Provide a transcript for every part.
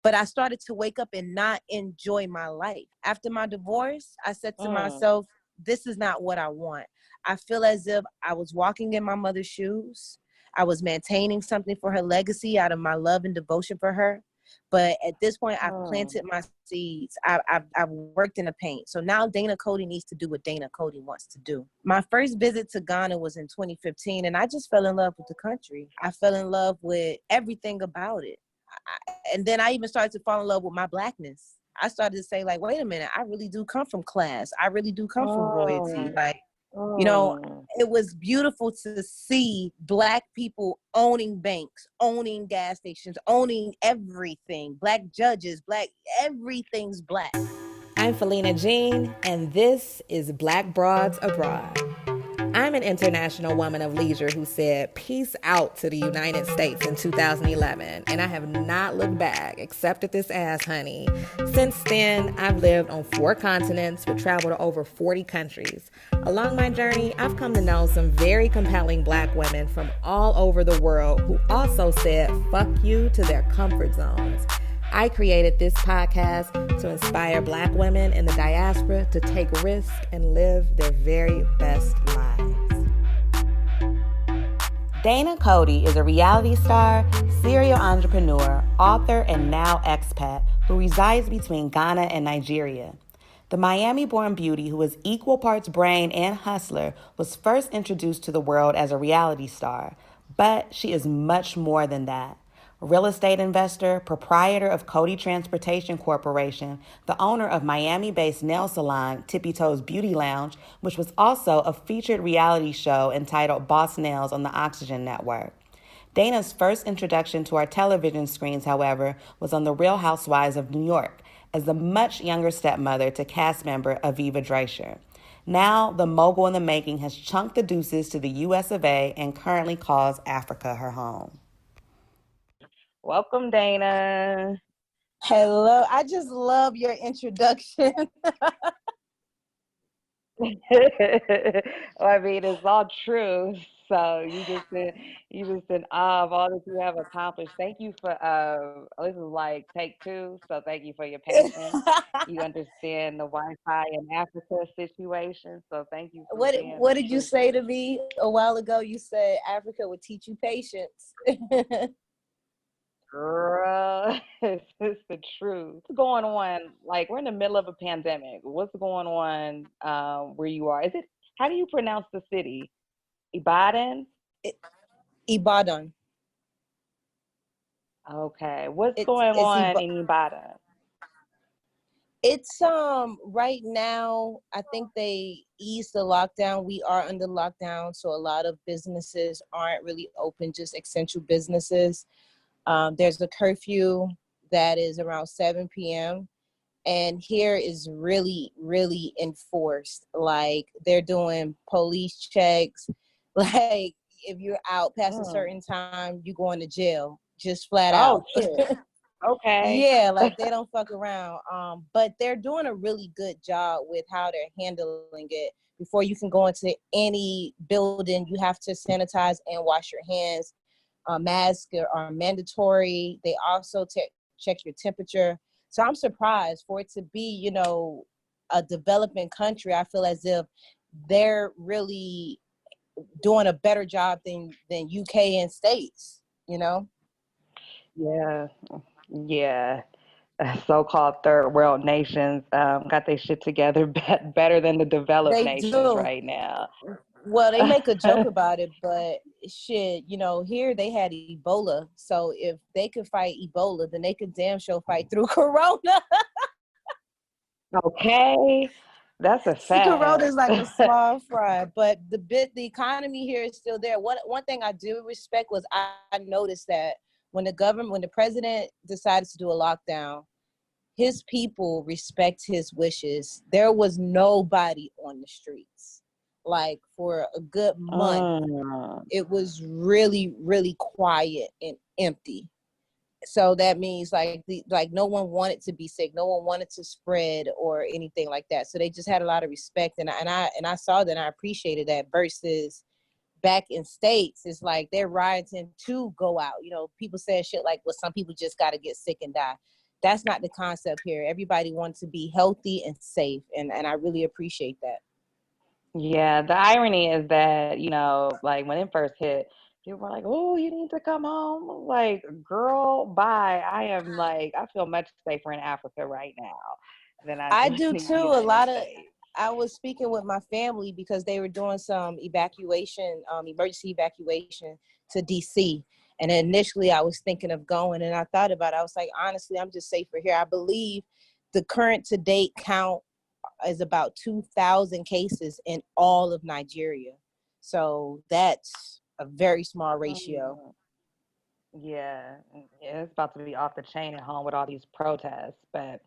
But I started to wake up and not enjoy my life. After my divorce, I said to myself, this is not what I want. I feel as if I was walking in my mother's shoes. I was maintaining something for her legacy out of my love and devotion for her. But at this point, I've planted my seeds. I've worked in the paint. So now Dana Cody needs to do what Dana Cody wants to do. My first visit to Ghana was in 2015, and I just fell in love with the country. I fell in love with everything about it. And then I even started to fall in love with my Blackness. I started to say, like, wait a minute, I really do come from class. I really do come from royalty. Like, you know, it was beautiful to see Black people owning banks, owning gas stations, owning everything. Black judges, everything's Black. I'm Felina Jean, and this is Black Broads Abroad. I'm an international woman of leisure who said peace out to the United States in 2011, and I have not looked back, accepted this ass, honey. Since then, I've lived on 4 continents with travel to over 40 countries. Along my journey, I've come to know some very compelling Black women from all over the world who also said fuck you to their comfort zones. I created this podcast to inspire Black women in the diaspora to take risks and live their very best lives. Dana Cody is a reality star, serial entrepreneur, author, and now expat who resides between Ghana and Nigeria. The Miami-born beauty, who is equal parts brain and hustler, was first introduced to the world as a reality star, but she is much more than that. Real estate investor, proprietor of Cody Transportation Corporation, the owner of Miami-based nail salon TippieToes Beauty Lounge, which was also a featured reality show entitled Boss Nails on the Oxygen Network. Dana's first introduction to our television screens, however, was on The Real Housewives of New York as the much younger stepmother to cast member Aviva Drescher. Now, the mogul in the making has chunked the deuces to the US of A and currently calls Africa her home. Welcome, Dana. Hello. I just love your introduction. Well, I mean, it's all true. So you just in awe of all that you have accomplished. Thank you for this is like take 2, so thank you for your patience. You understand the Wi-Fi in Africa situation, so thank you for What did you say to me a while ago? You said Africa would teach you patience. Girl, it's the truth. What's going on? Like, we're in the middle of a pandemic. What's going on where you are? How do you pronounce the city? Ibadan? Ibadan. Okay. What's going on in Ibadan? It's right now, I think they eased the lockdown. We are under lockdown, so a lot of businesses aren't really open, just essential businesses. There's a curfew that is around 7 p.m. And here is really, really enforced. Like, they're doing police checks. Like, if you're out past a certain time, you going to jail, just flat out. Shit. Okay. Yeah, like, they don't fuck around. But they're doing a really good job with how they're handling it. Before you can go into any building, you have to sanitize and wash your hands. Masks are mandatory. They also check your temperature. So I'm surprised for it to be, a developing country. I feel as if they're really doing a better job than UK and States, Yeah. So-called third world nations got their shit together better than the developed nations right now. Well, they make a joke about it, but shit, here they had Ebola. So if they could fight Ebola, then they could damn sure fight through Corona. Okay, that's a fact. Corona is like a small fry, but the economy here is still there. One thing I do respect was I noticed that when the president decided to do a lockdown, his people respect his wishes. There was nobody on the streets. Like, for a good month, it was really, really quiet and empty. So that means like no one wanted to be sick, no one wanted to spread or anything like that. So they just had a lot of respect, and I saw that, and I appreciated that. Versus back in States, it's like they're rioting to go out. People saying shit like, well, some people just got to get sick and die. That's not the concept here. Everybody wants to be healthy and safe, and I really appreciate that. Yeah, the irony is that, like when it first hit, people were like, "Oh, you need to come home." I'm like, girl, bye. I feel much safer in Africa right now than I do I in do the too. A United lot of States. I was speaking with my family because they were doing some emergency evacuation to DC. And initially I was thinking of going, and I thought about it. I was like, honestly, I'm just safer here. I believe the current to date count is about 2,000 cases in all of Nigeria. So that's a very small ratio. Mm, yeah, it's about to be off the chain at home with all these protests. But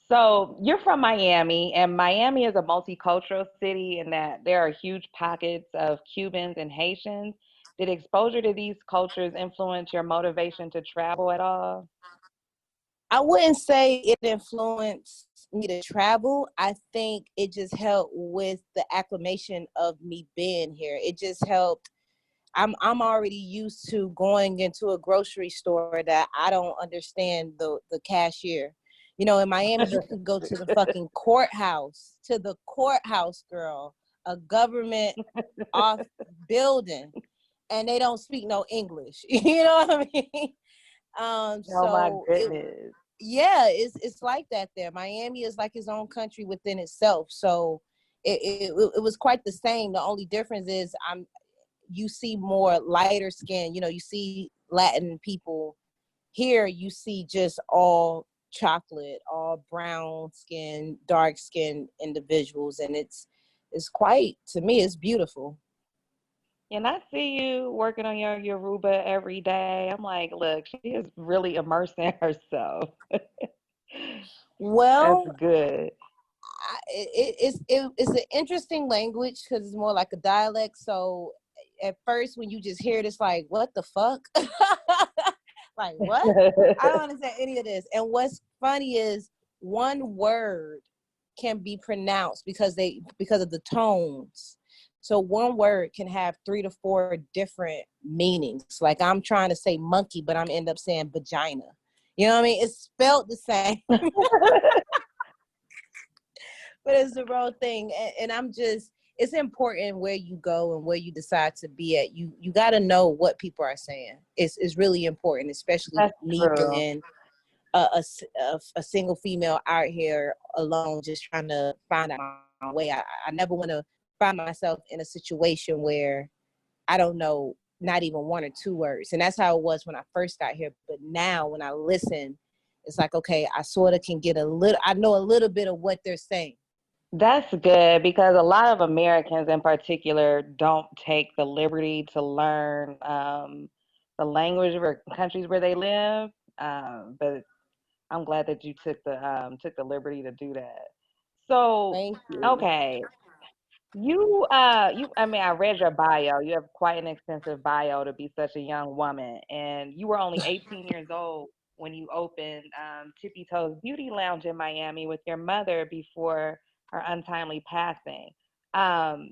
so you're from Miami, and Miami is a multicultural city in that there are huge pockets of Cubans and Haitians. Did exposure to these cultures influence your motivation to travel at all? I wouldn't say it influenced me to travel. I think it just helped with the acclimation of me being here. It just helped. I'm already used to going into a grocery store that I don't understand the cashier. You know, in Miami, you could go to the fucking courthouse, girl, a government off building, and they don't speak no English. You know what I mean? Oh my So it goodness. yeah, it's like that there. Miami is like its own country within itself. So it was quite the same. The only difference is you see more lighter skin. You know, you see Latin people. Here you see just all chocolate, all brown skin, dark skin individuals, and it's quite, to me, it's beautiful. And I see you working on your Yoruba every day. I'm like, look, she is really immersing herself. That's Well, good. it's an interesting language because it's more like a dialect. So at first, when you just hear it, it's like, what the fuck? Like, what? I don't understand any of this. And what's funny is one word can be pronounced because of the tones. So one word can have 3 to 4 different meanings. Like I'm trying to say monkey, but I'm end up saying vagina. You know what I mean? It's spelled the same, but it's the wrong thing. And I'm just, it's important where you go and where you decide to be at. You got to know what people are saying. It's really important, especially That's me true. being a single female out here alone, just trying to find out my way. I never want to find myself in a situation where I don't know not even 1 or 2 words. And that's how it was when I first got here. But now when I listen, it's like, okay, I sort of can get I know a little bit of what they're saying. That's good because a lot of Americans in particular don't take the liberty to learn the language or countries where they live. But I'm glad that you took the liberty to do that. So, Thank you. okay, I mean, I read your bio. You have quite an extensive bio to be such a young woman, and you were only 18 years old when you opened TippieToes Beauty Lounge in Miami with your mother before her untimely passing. Um,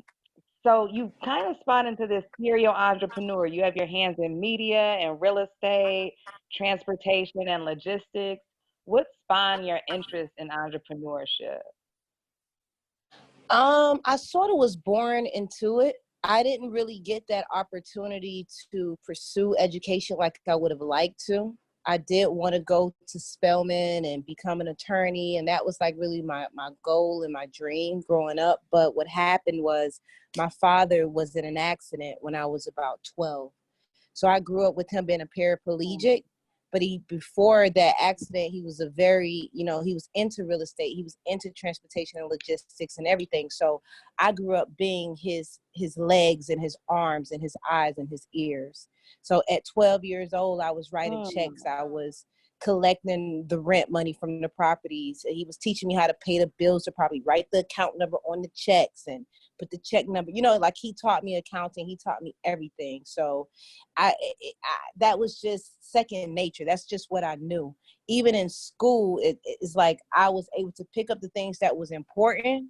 so you kind of spawned into this serial entrepreneur. You have your hands in media and real estate, transportation, and logistics. What spawned your interest in entrepreneurship? I sort of was born into it. I didn't really get that opportunity to pursue education like I would have liked to. I did want to go to Spelman and become an attorney, and that was like really my goal and my dream growing up. But what happened was my father was in an accident when I was about 12. So I grew up with him being a paraplegic, but before that accident, he was he was into real estate. He was into transportation and logistics and everything. So I grew up being his legs and his arms and his eyes and his ears. So at 12 years old, I was writing checks. Mm. I was collecting the rent money from the properties. He was teaching me how to pay the bills, to probably write the account number on the checks and put the check number, like he taught me accounting, he taught me everything. So that was just second nature. That's just what I knew. Even in school, it's like I was able to pick up the things that was important,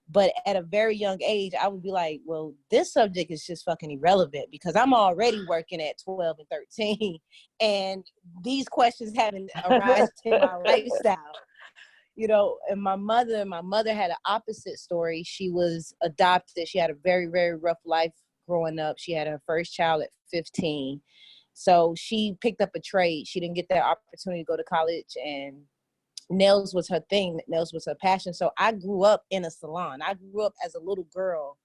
But at a very young age, I would be like, well, this subject is just fucking irrelevant because I'm already working at 12 and 13. And these questions haven't arisen in my lifestyle. And my mother had an opposite story. She was adopted. She had a very, very rough life growing up. She had her first child at 15. So she picked up a trade. She didn't get that opportunity to go to college, and nails was her thing. Nails was her passion. So I grew up in a salon. I grew up as a little girl,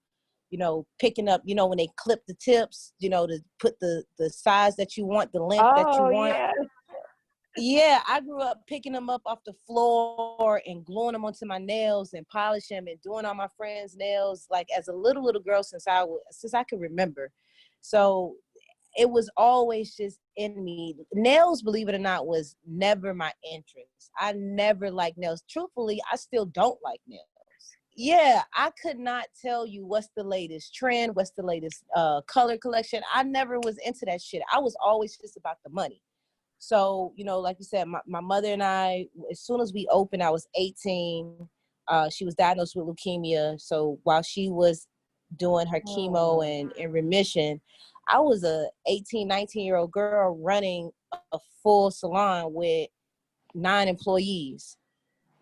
picking up, when they clip the tips, to put the size that you want, the length that you want. Yeah. Yeah, I grew up picking them up off the floor and gluing them onto my nails and polishing them and doing all my friends' nails, like as a little girl since I could remember. So it was always just in me. Nails, believe it or not, was never my interest. I never liked nails. Truthfully, I still don't like nails. Yeah, I could not tell you what's the latest trend, what's the latest color collection. I never was into that shit. I was always just about the money. So, like you said, my mother and I, as soon as we opened, I was 18. She was diagnosed with leukemia. So while she was doing her chemo and in remission, I was a 18, 19-year-old girl running a full salon with 9 employees,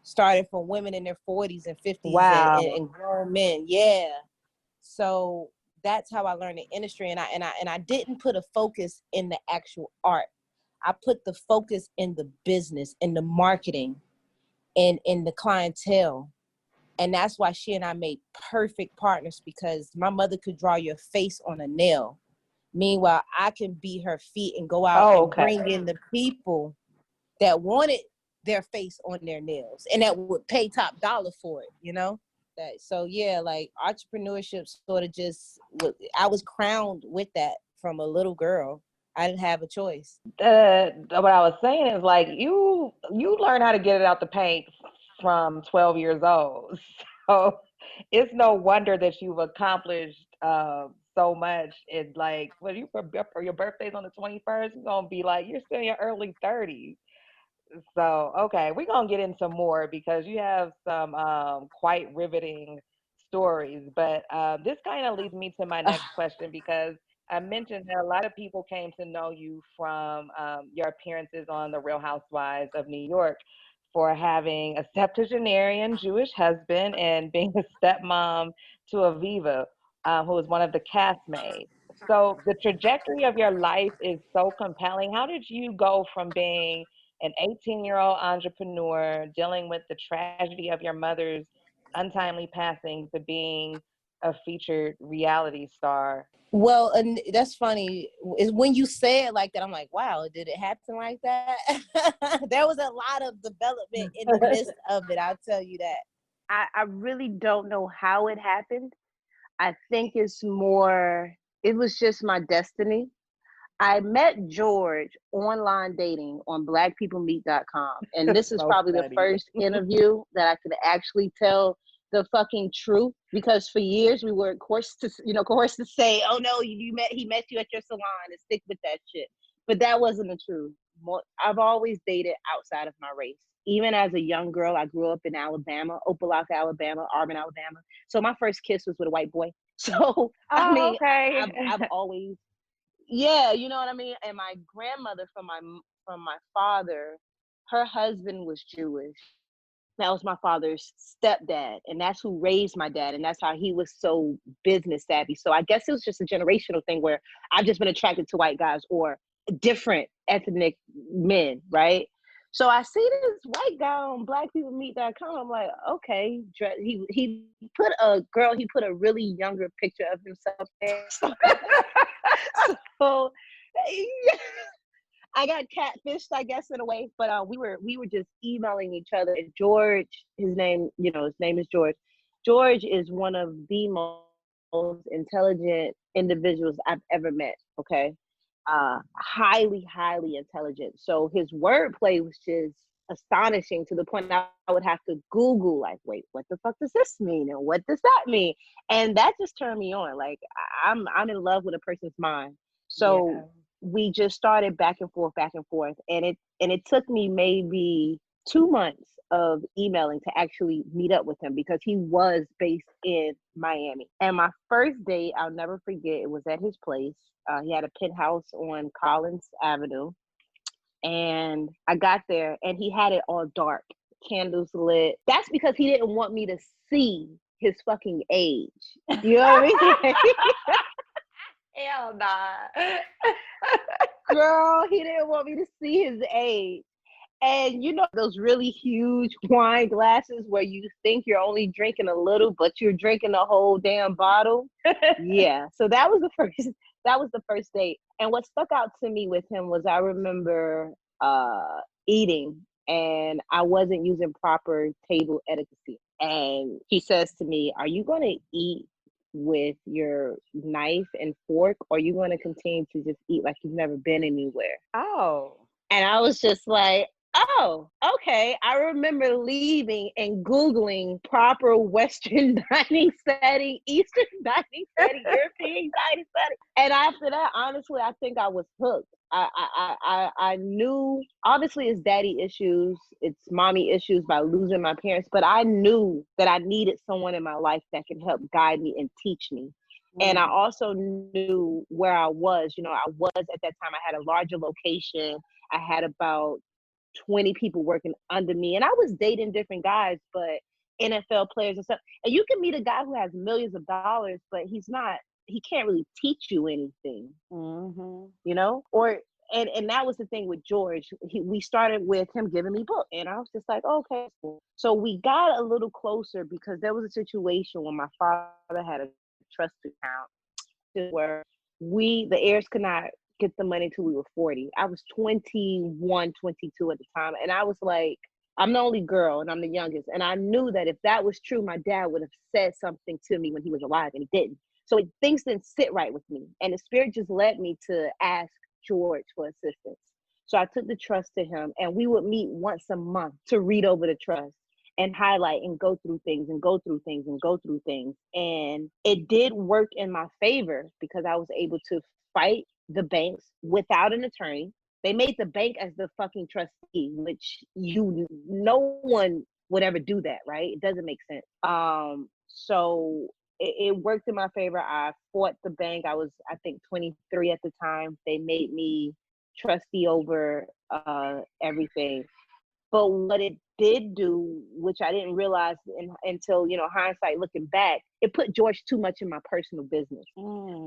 starting from women in their 40s and 50s. Wow. and grown men. Yeah. So that's how I learned the industry. And I didn't put a focus in the actual art. I put the focus in the business, in the marketing, and in the clientele. And that's why she and I made perfect partners, because my mother could draw your face on a nail. Meanwhile, I can be her feet and go out and bring in the people that wanted their face on their nails and that would pay top dollar for it, So yeah, like entrepreneurship sort of I was crowned with that from a little girl. I didn't have a choice. What I was saying is, like, you learn how to get it out the paint from 12 years old. So it's no wonder that you've accomplished so much. And like, when your birthday's on the 21st, you're gonna be like, you're still in your early 30s. So, okay, we're gonna get into more because you have some quite riveting stories. But this kind of leads me to my next question, because I mentioned that a lot of people came to know you from your appearances on The Real Housewives of New York for having a septuagenarian Jewish husband and being a stepmom to Aviva, who was one of the castmates. So the trajectory of your life is so compelling. How did you go from being an 18-year-old entrepreneur dealing with the tragedy of your mother's untimely passing to being a featured reality star? Well, and that's funny is when you say it like that, I'm like, wow, did it happen like that? There was a lot of development in the midst of it. I'll tell you that. I really don't know how it happened. I think it was just my destiny. I met George online dating on blackpeoplemeet.com. And this is probably the first interview that I could actually tell the fucking truth, because for years we were coerced to say, oh no, he met you at your salon and stick with that shit. But that wasn't the truth. I've always dated outside of my race. Even as a young girl, I grew up in Alabama, Opelika, Alabama, Auburn, Alabama. So my first kiss was with a white boy. So, I've always, yeah, you know what I mean? And my grandmother from my father, her husband was Jewish. That was my father's stepdad, and that's who raised my dad, and that's how he was so business savvy. So I guess it was just a generational thing where I've just been attracted to white guys or different ethnic men, right? So I see this white guy on blackpeoplemeet.com. I'm like, okay. He put a really younger picture of himself there. So I got catfished, I guess, in a way. But we were just emailing each other. And George, his name is George. George is one of the most intelligent individuals I've ever met. Okay, highly, highly intelligent. So his wordplay was just astonishing, to the point I would have to Google, like, wait, what the fuck does this mean, and what does that mean? And that just turned me on. Like, I'm in love with a person's mind. So we just started back and forth, and it took me maybe 2 months of emailing to actually meet up with him because he was based in Miami. And my first date, I'll never forget, it was at his place. He had a penthouse on Collins Avenue. And I got there and he had it all dark, candles lit. That's because he didn't want me to see his fucking age. You know what I mean? Hell nah. Girl, he didn't want me to see his age. And you know those really huge wine glasses where you think you're only drinking a little, but you're drinking a whole damn bottle? Yeah. So that was the first date. And what stuck out to me with him was I remember eating and I wasn't using proper table etiquette. And he says to me, "Are you going to eat with your knife and fork, or are you going to continue to just eat like you've never been anywhere?" Oh. And I was just like, oh, okay. I remember leaving and Googling proper Western dining setting, Eastern dining setting, European dining setting. And after that, honestly, I think I was hooked. I knew, obviously it's daddy issues, it's mommy issues by losing my parents, but I knew that I needed someone in my life that can help guide me and teach me. And I also knew where I was. You know, I was at that time, I had a larger location. I had about 20 people working under me. And I was dating different guys, but NFL players and stuff. And you can meet a guy who has millions of dollars, but he can't really teach you anything, you know? And that was the thing with George. We started with him giving me books. And I was just like, okay. So we got a little closer because there was a situation when my father had a trust account where the heirs could not get the money till we were 40. I was 21, 22 at the time. And I was like, I'm the only girl and I'm the youngest. And I knew that if that was true, my dad would have said something to me when he was alive, and he didn't. So things didn't sit right with me. And the spirit just led me to ask George for assistance. So I took the trust to him, and we would meet once a month to read over the trust and highlight and go through things and go through things and go through things. And it did work in my favor because I was able to fight the banks without an attorney. They made the bank as the fucking trustee, which no one would ever do that, right? It doesn't make sense. So it worked in my favor. I fought the bank. I was, I think, 23 at the time. They made me trustee over everything. But what it did do, which I didn't realize until, hindsight looking back, it put George too much in my personal business.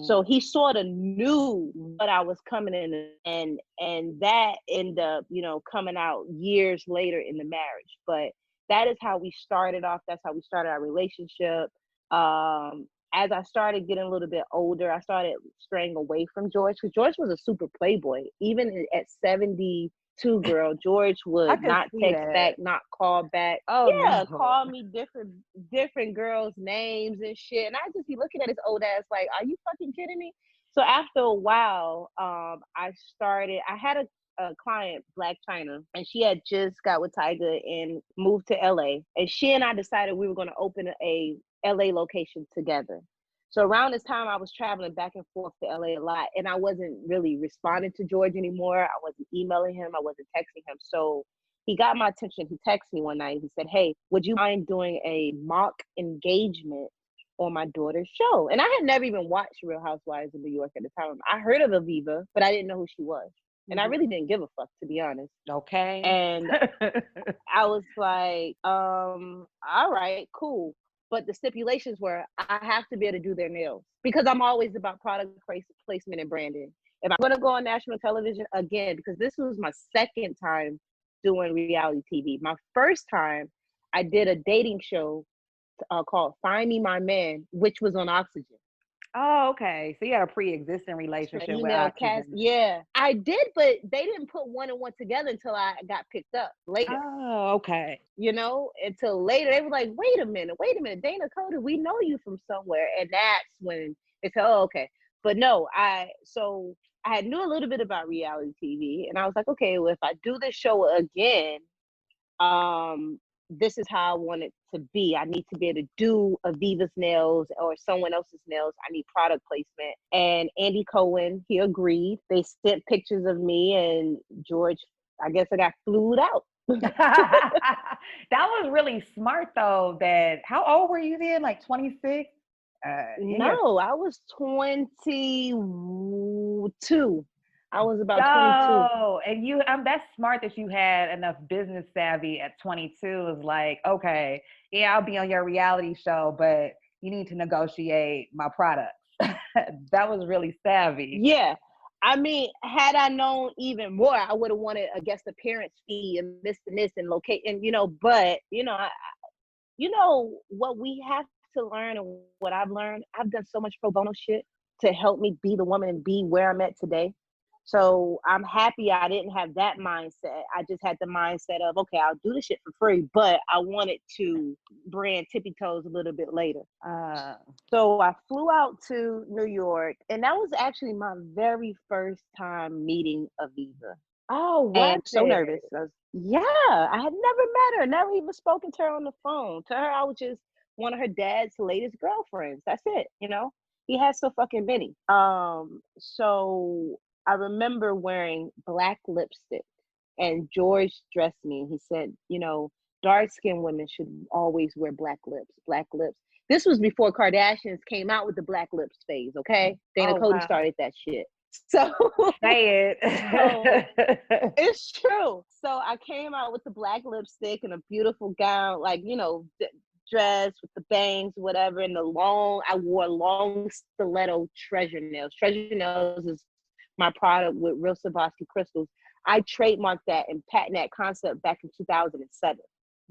So he sort of knew what I was coming in, and that ended up, coming out years later in the marriage. But that is how we started off. That's how we started our relationship. As I started getting a little bit older, I started straying away from George, because George was a super playboy. Even at 72, girl, George would not text back, not call back. Call me different girls' names and shit. And I just be looking at his old ass like, are you fucking kidding me? So after a while, I had a client, Black China, and she had just got with Tiger and moved to LA. And she and I decided we were going to open a LA location together. So around this time, I was traveling back and forth to LA a lot, and I wasn't really responding to George anymore. I wasn't emailing him. I wasn't texting him. So he got my attention. He texted me one night. He said, "Hey, would you mind doing a mock engagement on my daughter's show?" And I had never even watched Real Housewives of New York at the time. I heard of Aviva, but I didn't know who she was. And I really didn't give a fuck, to be honest. Okay. And I was like, all right, cool. But the stipulations were I have to be able to do their nails, because I'm always about product placement and branding. If I'm going to go on national television again, because this was my second time doing reality TV. My first time, I did a dating show called Find Me My Man, which was on Oxygen. Oh, okay. So you had a pre-existing relationship with Oxygen. Yeah, I did, but they didn't put one and one together until I got picked up later. Oh, okay. Until later, they were like, wait a minute, Dana, Cody, we know you from somewhere. And that's when they said, oh, okay. But no, I had knew a little bit about reality TV, and I was like, okay, well, if I do this show again, this is how I want it to be. I need to be able to do Aviva's nails or someone else's nails. I need product placement. And Andy Cohen, he agreed. They sent pictures of me, and George, I guess I got flued out. That was really smart though. How old were you then? Like 26? No, I was 22. I was about 22. Yo, and that's smart that you had enough business savvy at 22. Is like, okay, yeah, I'll be on your reality show, but you need to negotiate my products. That was really savvy. Yeah. I mean, had I known even more, I would have wanted a guest appearance fee and this and locate and but what we have to learn and what I've learned, I've done so much pro bono shit to help me be the woman and be where I'm at today. So I'm happy I didn't have that mindset. I just had the mindset of, okay, I'll do this shit for free, but I wanted to brand TippieToes a little bit later. So I flew out to New York, and that was actually my very first time meeting Aviva. Oh, and so nervous. I had never met her, never even spoken to her on the phone. To her, I was just one of her dad's latest girlfriends. That's it. He has so fucking many. So I remember wearing black lipstick, and George dressed me. He said, dark-skinned women should always wear black lips. Black lips. This was before Kardashians came out with the black lips phase. Okay, Dana Cody started that shit. So say it. It's true. So I came out with the black lipstick and a beautiful gown, dress with the bangs, whatever, and I wore long stiletto treasure nails. Treasure nails is my product with real Swarovski crystals. I trademarked that and patented that concept back in 2007.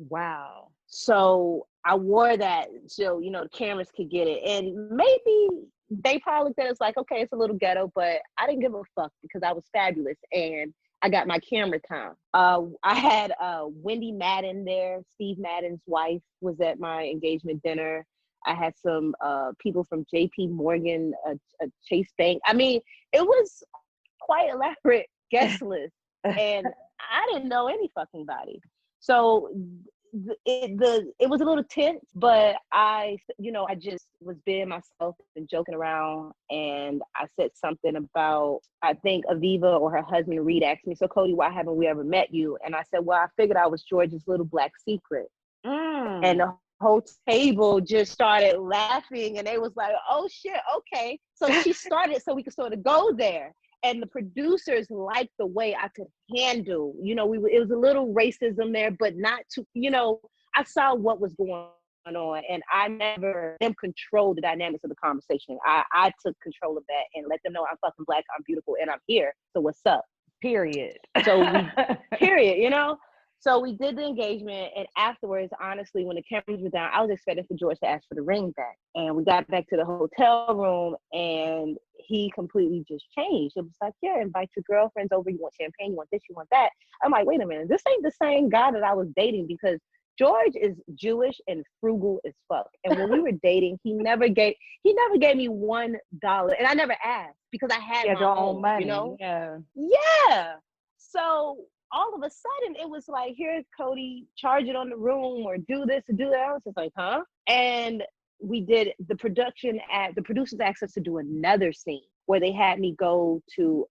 Wow. So I wore that so, the cameras could get it. And maybe they probably looked at it as like, okay, it's a little ghetto, but I didn't give a fuck because I was fabulous and I got my camera time. I had Wendy Madden there. Steve Madden's wife was at my engagement dinner. I had some people from JP Morgan, Chase Bank. I mean, it was quite elaborate guest list. And I didn't know any fucking body. So it was a little tense, but I just was being myself and joking around. And I said something about, I think Aviva or her husband Reed asked me, so Cody, why haven't we ever met you? And I said, well, I figured I was George's little black secret. And the whole table just started laughing and they was like, oh shit, okay. So she started so we could sort of go there. And the producers liked the way I could handle, it was a little racism there, but not too, I saw what was going on and I never controlled the dynamics of the conversation. I took control of that and let them know I'm fucking black, I'm beautiful, and I'm here. So what's up? Period. So period, So we did the engagement, and afterwards, honestly, when the cameras were down, I was expecting for George to ask for the ring back. And we got back to the hotel room, and he completely just changed. It was like, yeah, invite your girlfriends over. You want champagne, you want this, you want that. I'm like, wait a minute, this ain't the same guy that I was dating, because George is Jewish and frugal as fuck. And when we were dating, he never gave me $1, and I never asked because I had my own money. Yeah. So all of a sudden it was like, here, Cody, charge it on the room or do this or do that. I was just like, huh? And we did the producers asked us to do another scene where they had me go to,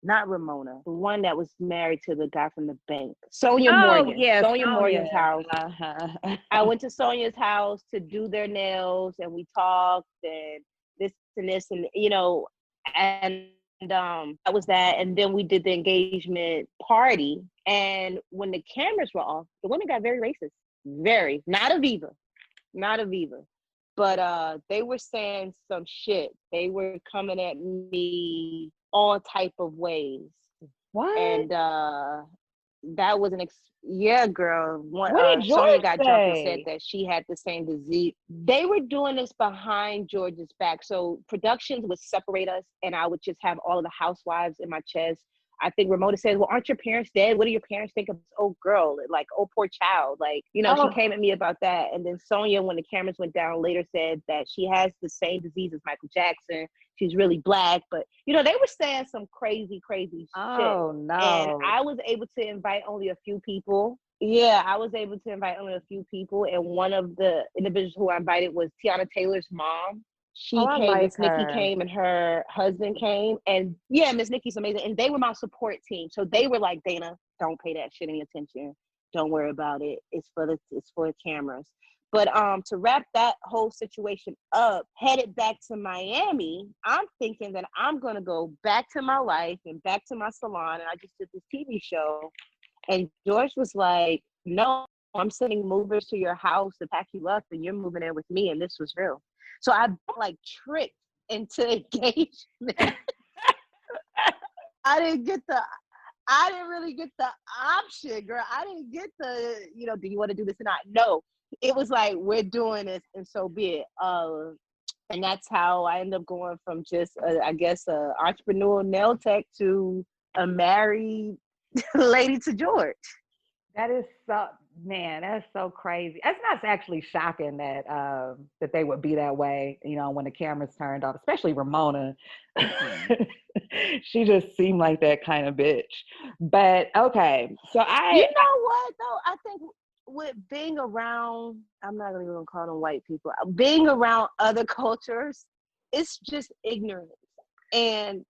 not Ramona, the one that was married to the guy from the bank. Sonia Morgan. Yeah, Sonia Morgan's house. I went to Sonia's house to do their nails and we talked and this and this and, and that was that. And then we did the engagement party. And when the cameras were off, the women got very racist. Very. Not Aviva. But they were saying some shit. They were coming at me all type of ways. What? And that was yeah, girl. What did Sonia George got say? jumped and said that she had the same disease. They were doing this behind George's back. So productions would separate us, and I would just have all of the housewives in my chest. I think Ramona said, well, aren't your parents dead? What do your parents think of this old girl? Like, oh, poor child. Like, she came at me about that. And then Sonia, when the cameras went down, later said that she has the same disease as Michael Jackson. She's really black. But, they were saying some crazy, crazy shit. Oh, no. And I was able to invite only a few people. Yeah, I was able to invite only a few people. And one of the individuals who I invited was Tiana Taylor's mom. She came, Miss Nikki came, and her husband came. And yeah, Miss Nikki's amazing. And they were my support team. So they were like, Dana, don't pay that shit any attention. Don't worry about it. It's for the cameras. But to wrap that whole situation up, headed back to Miami, I'm thinking that I'm gonna go back to my life and back to my salon. And I just did this TV show, and George was like, "No, I'm sending movers to your house to pack you up, and you're moving in with me." And this was real. So I like tricked into engagement. I didn't get the I didn't really get the option, girl. I didn't get the, do you want to do this or not? No, it was like, we're doing this, and so be it. And that's how I ended up going from just, I guess, a entrepreneur nail tech to a married lady to George. That is so, man, that's so crazy. It's not actually shocking that that they would be that way, when the cameras turned off, especially Ramona. She just seemed like that kind of bitch. But okay, so You know what though? I think with being around, I'm not even gonna call them white people, being around other cultures, it's just ignorance. And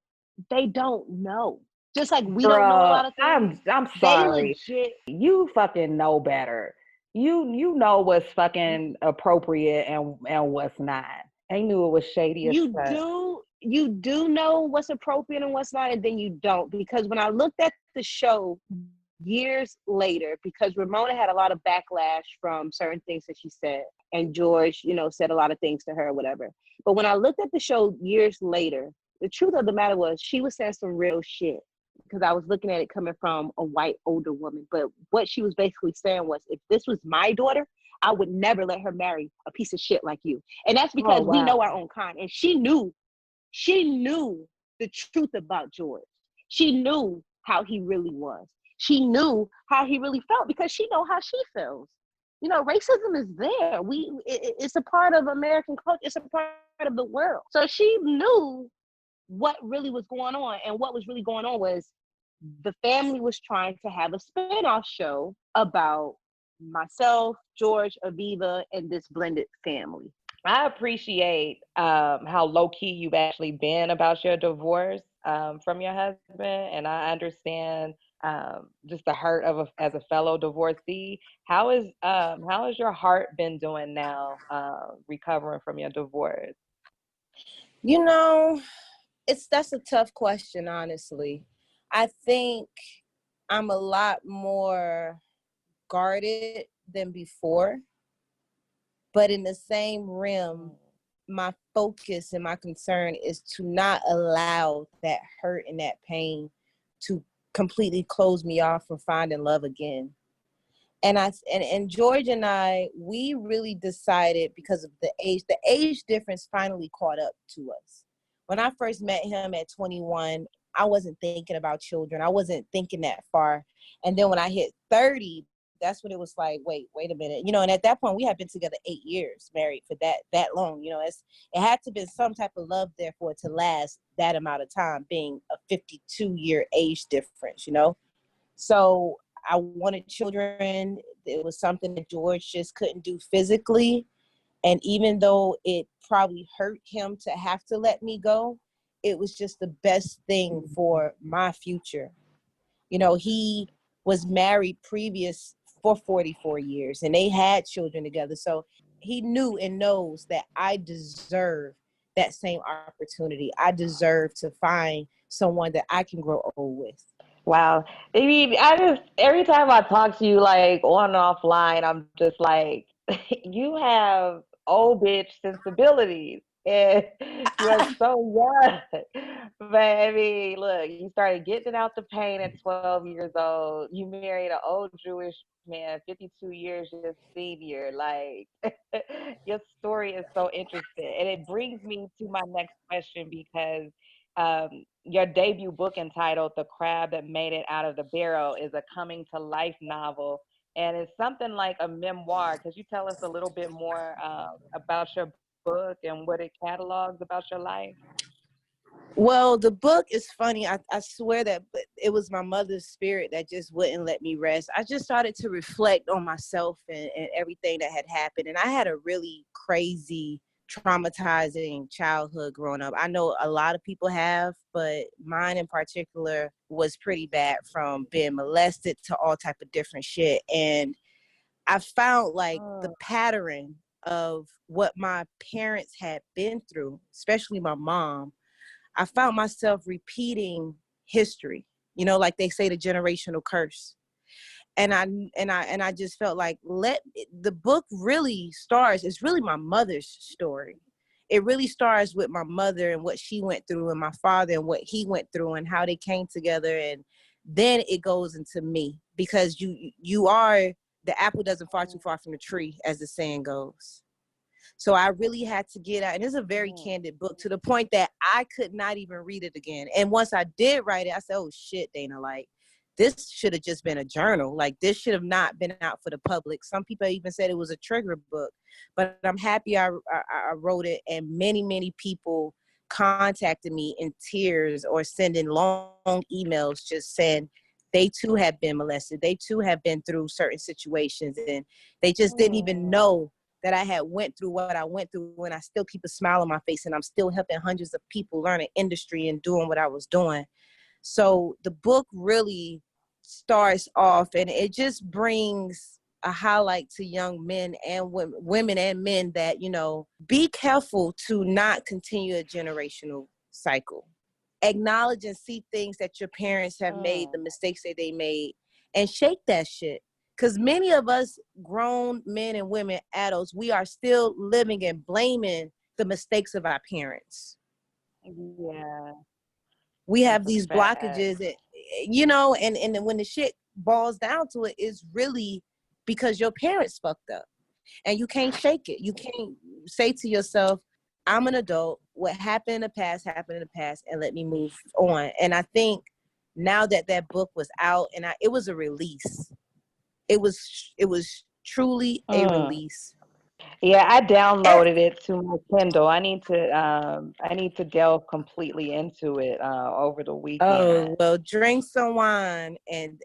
they don't know. Just like we don't know a lot of things. I'm They sorry. legit. You fucking know better. You know what's fucking appropriate and what's not. I knew it was shady as fuck. You do know what's appropriate and what's not, and then you don't. Because when I looked at the show years later, because Ramona had a lot of backlash from certain things that she said, and George, said a lot of things to her or whatever. But when I looked at the show years later, the truth of the matter was she was saying some real shit. Because I was looking at it coming from a white older woman. But what she was basically saying was, if this was my daughter, I would never let her marry a piece of shit like you. And that's because we know our own kind. And she knew the truth about George. She knew how he really was. She knew how he really felt, because she know how she feels. Racism is there. It's a part of American culture. It's a part of the world. So she knew what really was going on. And what was really going on was the family was trying to have a spin-off show about myself, George, Aviva, and this blended family. I appreciate how low-key you've actually been about your divorce from your husband, and I understand just the hurt of as a fellow divorcee. How is your heart been doing now, recovering from your divorce? That's a tough question, honestly. I think I'm a lot more guarded than before, but in the same realm, my focus and my concern is to not allow that hurt and that pain to completely close me off from finding love again. And George and I, we really decided, because of the age difference finally caught up to us. When I first met him at 21, I wasn't thinking about children. I wasn't thinking that far. And then when I hit 30, that's when it was like, wait a minute. And at that point we had been together 8 years, married for that long. It had to be some type of love there for it to last that amount of time, being a 52-year age difference, So I wanted children. It was something that George just couldn't do physically. And even though it probably hurt him to have to let me go, it was just the best thing for my future. He was married previous for 44 years, and they had children together. So he knew and knows that I deserve that same opportunity. I deserve to find someone that I can grow old with. Wow. I mean, every time I talk to you, like on and offline, I'm just like, you have old bitch sensibilities and you're so young. But I mean, look, you started getting out the pain at 12 years old. You married an old Jewish man, 52 years your senior. Like, your story is so interesting. And it brings me to my next question, because your debut book, entitled The Crab That Made It Out of the Barrel, is a coming to life novel. And it's something like a memoir. Could you tell us a little bit more about your book and what it catalogs about your life? Well, the book is funny. I swear that it was my mother's spirit that just wouldn't let me rest. I just started to reflect on myself and everything that had happened. And I had a really crazy traumatizing childhood growing up. I know a lot of people have, but mine in particular was pretty bad, from being molested to all type of different shit. And I found like the pattern of what my parents had been through, especially my mom. I found myself repeating history, you know, like they say, the generational curse. And I just felt like the book really starts, it's really my mother's story. It really starts with my mother and what she went through, and my father and what he went through, and how they came together. And then it goes into me, because you are, the apple doesn't fall too far from the tree, as the saying goes. So I really had to get out. And it's a very candid book, to the point that I could not even read it again. And once I did write it, I said, oh shit, Dana, like, this should have just been a journal. Like, this should have not been out for the public. Some people even said it was a trigger book, but I'm happy I wrote it. And many, many people contacted me in tears or sending long emails just saying they too have been molested. They too have been through certain situations, and they just didn't even know that I had went through what I went through, and I still keep a smile on my face, and I'm still helping hundreds of people learn an industry and doing what I was doing. So the book really starts off, and it just brings a highlight to young men and women and men, that, you know, be careful to not continue a generational cycle. Acknowledge and see things that your parents have made, the mistakes that they made, and shake that shit. Because many of us grown men and women, adults, we are still living and blaming the mistakes of our parents. Yeah, We that's have a these fact. blockages, you know, and when the shit boils down to it, it's really because your parents fucked up, and you can't shake it. You can't say to yourself, I'm an adult. What happened in the past happened in the past, and let me move on. And I think now that that book was out, and it was a release. It was truly a Mm. release. Yeah, I Eh, downloaded it to my Kindle. I need to delve completely into it over the Oh, weekend. well, drink some wine, and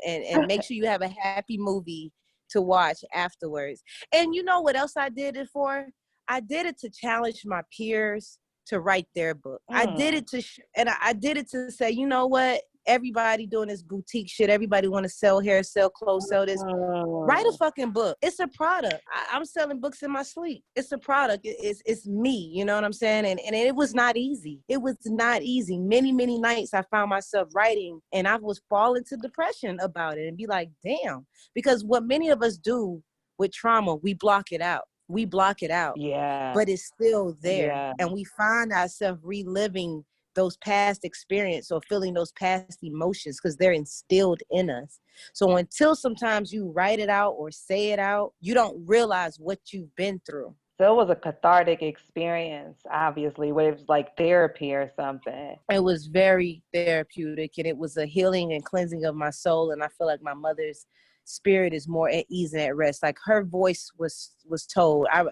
make sure you have a happy movie to watch afterwards. And you know what else I did it for? I did it to challenge my peers to write their book. I did Mm. it I did it to say, you know what? Everybody doing this boutique shit. Everybody want to sell hair, sell clothes, sell this. Write a Mm. fucking book. It's a product. I'm selling books in my sleep. It's a product. It's me. You know what I'm saying? And it was not easy. It was not easy. Many, many nights I found myself writing, and I was falling to depression about it, and be like, damn. Because what many of us do with trauma, we block it out. We block it out, Yeah, but it's still there. yeah. And we find ourselves reliving those past experiences or feeling those past emotions, because they're instilled in us. So until sometimes you write it out or say it out, you don't realize what you've been through. So it was a cathartic experience, obviously, where it was like therapy or something. It was very therapeutic, and it was a healing and cleansing of my soul. And I feel like my mother's spirit is more at ease and at rest. Like, her voice was told. I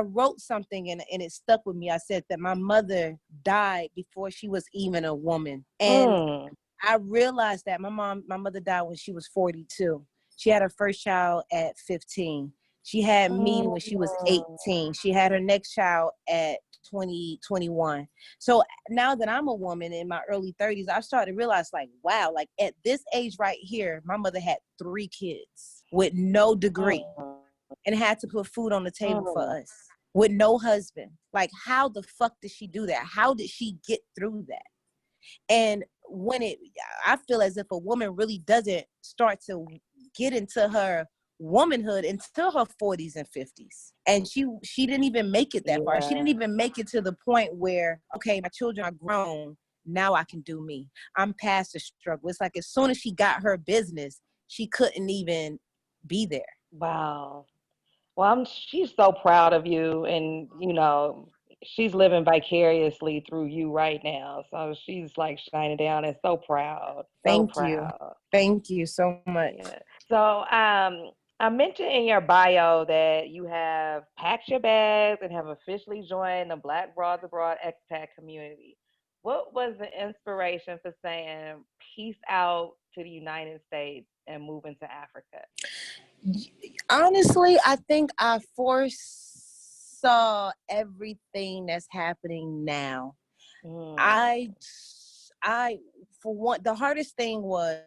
wrote something, and it stuck with me. I said that my mother died before she was even a woman. And Mm. I realized that my mother died when she was 42. She had her first child at 15. She had me when she was Mm. 18. She had her next child at 2021. So now that I'm a woman in my early 30s, I started to realize, like, wow, like, at this age right here, my mother had 3 kids with no degree, Mm. and had to put food on the table for Mm. us, with no husband. Like, how the fuck did she do that? How did she get through that? And I feel as if a woman really doesn't start to get into her womanhood until her 40s and 50s. And she didn't even make it that far. She didn't Yeah. even make it to the point where, okay, my children are grown. Now I can do me. I'm past the struggle. It's like, as soon as she got her business, she couldn't even be there. Wow. Well, she's so proud of you, and she's living vicariously through you right now. So she's like shining down and so proud, so Thank you. proud. Thank you so much. Yeah. So, I mentioned in your bio that you have packed your bags and have officially joined the Black Broads Abroad expat community. What was the inspiration for saying peace out to the United States and moving to Africa? Honestly, I think I forced saw everything that's happening now. Mm. I for one, the hardest thing was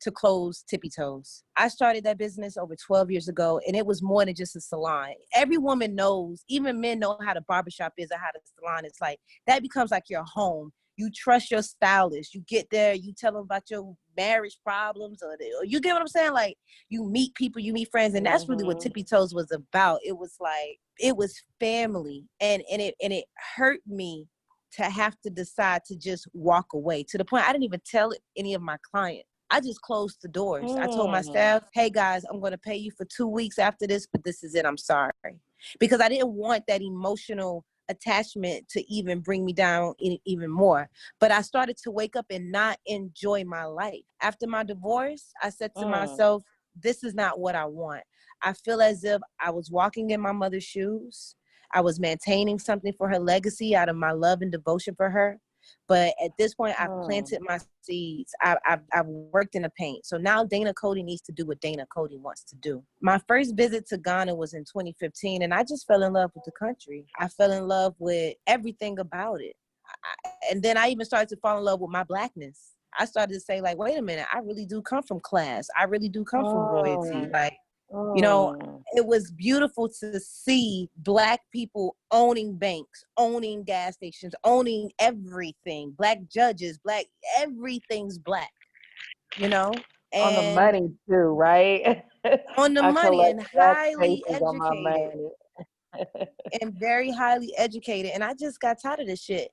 to close TippieToes. I started that business over 12 years ago, and it was more than just a salon. Every woman knows, even men know how the barbershop is or how the salon is. Like, that becomes like your home. You trust your stylist. You get there, you tell them about your marriage problems, or you get what I'm saying? Like, you meet people, you meet friends, and that's really what TippieToes was about. It was like, it was family, and it hurt me to have to decide to just walk away, to the point I didn't even tell any of my clients. I just closed the doors. I told my staff, hey guys, I'm going to pay you for 2 weeks after this, but this is it. I'm sorry. Because I didn't want that emotional attachment to even bring me down even more. But I started to wake up and not enjoy my life. After my divorce, I said to myself, this is not what I want. I feel as if I was walking in my mother's shoes. I was maintaining something for her legacy out of my love and devotion for her. But at this point, I've planted my seeds. I've worked in the paint. So now Dana Cody needs to do what Dana Cody wants to do. My first visit to Ghana was in 2015, and I just fell in love with the country. I fell in love with everything about it. And then I even started to fall in love with my Blackness. I started to say, like, wait a minute, I really do come from class. I really do come from royalty. Like, you know, it was beautiful to see Black people owning banks, owning gas stations, owning everything. Black judges, Black, everything's Black, you know? And on the money too, right? On the money, and highly educated. On my money. And very highly educated. And I just got tired of this shit.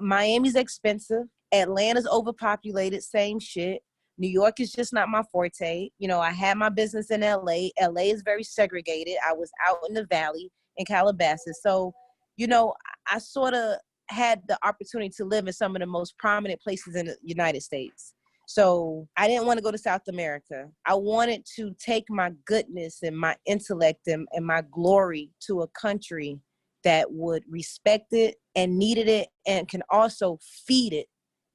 Miami's expensive. Atlanta's overpopulated, same shit. New York is just not my forte. You know, I had my business in LA. LA is very segregated. I was out in the valley in Calabasas. So, you know, I sort of had the opportunity to live in some of the most prominent places in the United States. So I didn't want to go to South America. I wanted to take my goodness and my intellect and my glory to a country that would respect it and needed it and can also feed it.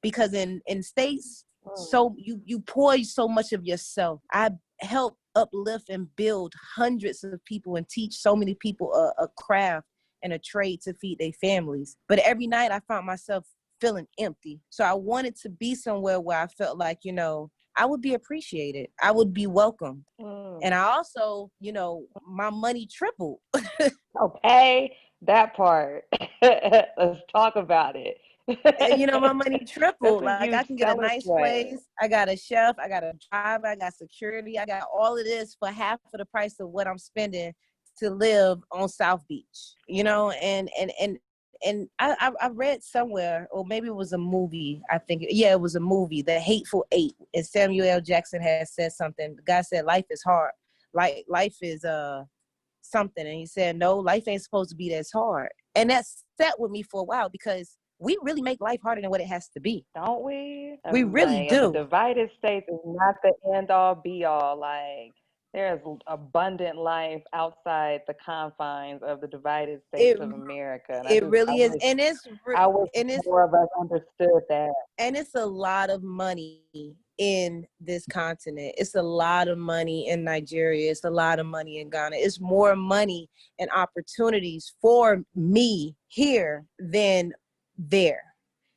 Because in states, so you pour so much of yourself. I help uplift and build hundreds of people and teach so many people a craft and a trade to feed their families. But every night I found myself feeling empty. So I wanted to be somewhere where I felt like, you know, I would be appreciated. I would be welcomed. And I also, you know, my money tripled. Okay, that part. Let's talk about it. And, you know, my money tripled. Like, I can get a nice place. place. I got a chef. I got a driver. I got security. I got all of this for half of the price of what I'm spending to live on South Beach. You know, and I read somewhere, or maybe it was a movie. I think, yeah, it was a movie, The Hateful Eight. And Samuel L. Jackson had said something. The guy said, life is hard. Like, life is something. And he said, no, life ain't supposed to be this hard. And that sat with me for a while, because we really make life harder than what it has to be. Don't we? We really do. The divided states is not the end all be all. Like, there's abundant life outside the confines of the divided states of America. And it really is. And I wish more of us understood that. And it's a lot of money in this continent. It's a lot of money in Nigeria. It's a lot of money in Ghana. It's more money and opportunities for me here than there.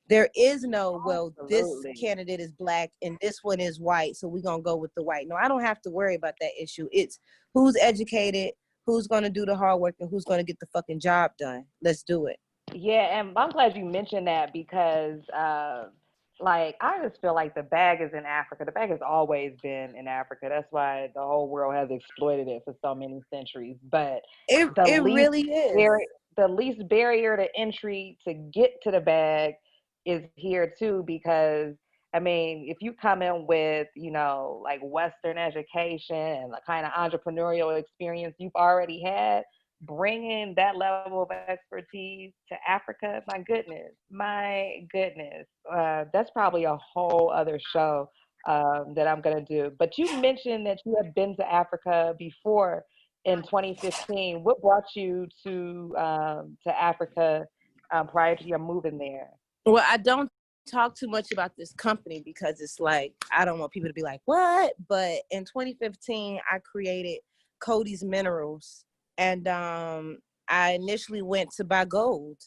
There is no, well, this candidate is Black and this one is white, so we're going to go with the white. No, I don't have to worry about that issue. It's who's educated, who's going to do the hard work, and who's going to get the fucking job done. Let's do it. Yeah, and I'm glad you mentioned that, because like, I just feel like the bag is in Africa. The bag has always been in Africa. That's why the whole world has exploited it for so many centuries. But it really is. The least barrier to entry to get to the bag is here too, because I mean, if you come in with, you know, like Western education and the kind of entrepreneurial experience you've already had, bringing that level of expertise to Africa, my goodness, that's probably a whole other show that I'm gonna do. But you mentioned that you had been to Africa before in 2015. What brought you to Africa prior to your moving there? Well, I don't talk too much about this company because it's like, I don't want people to be like, what? But in 2015, I created Cody's Minerals. And I initially went to buy gold,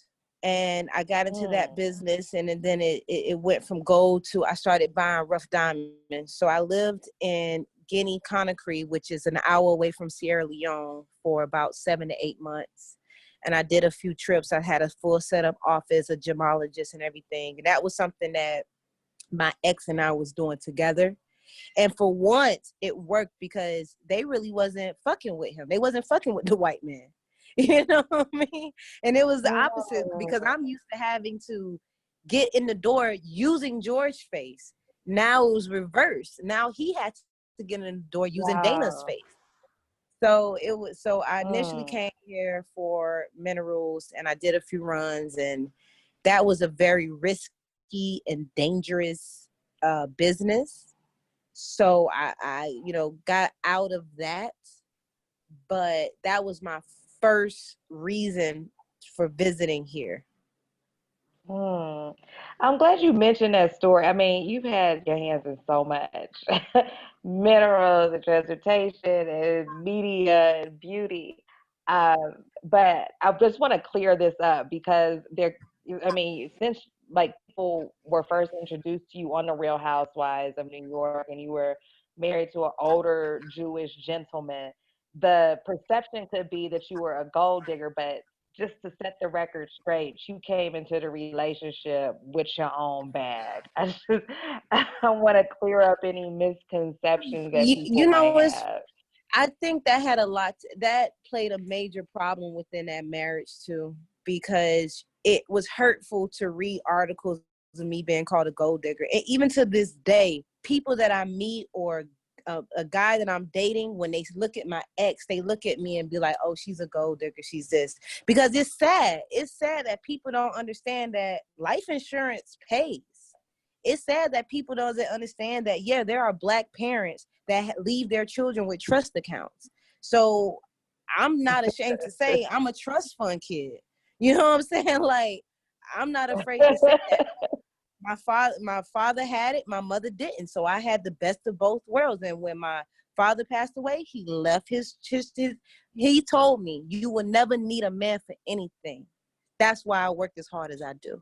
and I got into that business, and then it went from gold to I started buying rough diamonds. So I lived in Guinea Conakry, which is an hour away from Sierra Leone, for about 7 to 8 months. And I did a few trips. I had a full setup office, a gemologist and everything. And that was something that my ex and I was doing together. And for once, it worked because they really wasn't fucking with him. They wasn't fucking with the white man. You know what I mean? And it was the opposite because I'm used to having to get in the door using George's face. Now it was reversed. Now he had to get in the door using Dana's face. So I initially came here for minerals, and I did a few runs, and that was a very risky and dangerous business. So I got out of that, but that was my first reason for visiting here. I'm glad you mentioned that story. I mean, you've had your hands in so much minerals and transportation and media and beauty. But I just want to clear this up because since like people were first introduced to you on the Real Housewives of New York and you were married to an older Jewish gentleman, the perception could be that you were a gold digger, but just to set the record straight, you came into the relationship with your own bag. I want to clear up any misconceptions that people might have. I think that had that played a major problem within that marriage too, because it was hurtful to read articles of me being called a gold digger. And even to this day, people that I meet or a guy that I'm dating, when they look at my ex, they look at me and be like, oh, she's a gold digger, she's this. Because it's sad. It's sad that people don't understand that life insurance pays. It's sad that people don't understand that, yeah, there are Black parents that leave their children with trust accounts. So I'm not ashamed to say I'm a trust fund kid. You know what I'm saying? Like, I'm not afraid to say that. My father had it, my mother didn't. So I had the best of both worlds. And when my father passed away, he left he told me, you will never need a man for anything. That's why I worked as hard as I do.